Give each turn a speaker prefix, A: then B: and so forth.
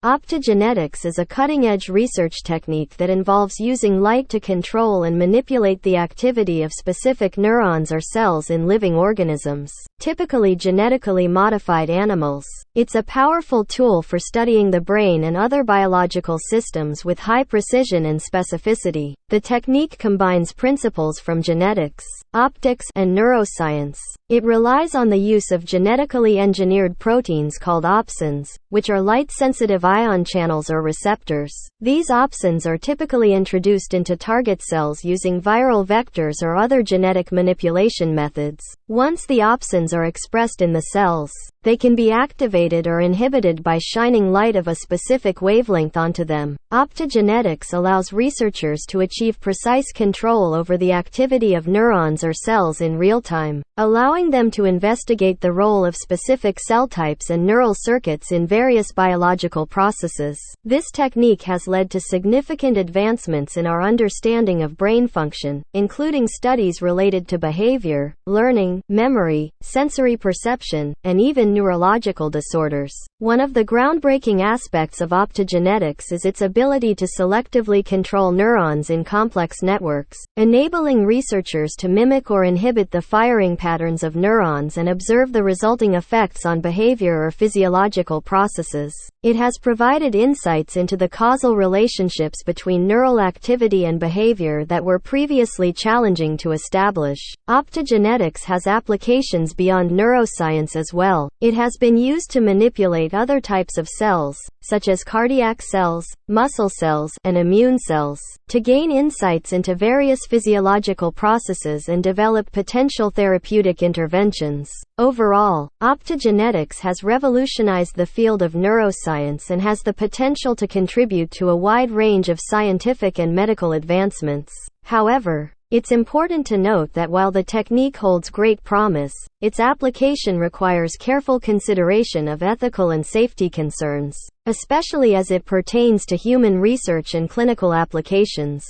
A: Optogenetics is a cutting-edge research technique that involves using light to control and manipulate the activity of specific neurons or cells in living organisms, typically genetically modified animals. It's a powerful tool for studying the brain and other biological systems with high precision and specificity. The technique combines principles from genetics, optics, and neuroscience. It relies on the use of genetically engineered proteins called opsons, which are light-sensitive ion channels or receptors. These opsons are typically introduced into target cells using viral vectors or other genetic manipulation methods. Once the opsons are expressed in the cells, they can be activated or inhibited by shining light of a specific wavelength onto them. Optogenetics allows researchers to achieve precise control over the activity of neurons or cells in real time, allowing them to investigate the role of specific cell types and neural circuits in various biological processes. This technique has led to significant advancements in our understanding of brain function, including studies related to behavior, learning, memory, sensory perception, and even neurological disorders. One of the groundbreaking aspects of optogenetics is its ability to selectively control neurons in complex networks, enabling researchers to mimic or inhibit the firing patterns of neurons and observe the resulting effects on behavior or physiological processes. It has provided insights into the causal relationships between neural activity and behavior that were previously challenging to establish. Optogenetics has applications beyond neuroscience as well. It has been used to manipulate other types of cells, such as cardiac cells, muscle cells, and immune cells, to gain insights into various physiological processes and develop potential therapeutic interventions. Overall, optogenetics has revolutionized the field of neuroscience and has the potential to contribute to a wide range of scientific and medical advancements. However, it's important to note that while the technique holds great promise, its application requires careful consideration of ethical and safety concerns, especially as it pertains to human research and clinical applications.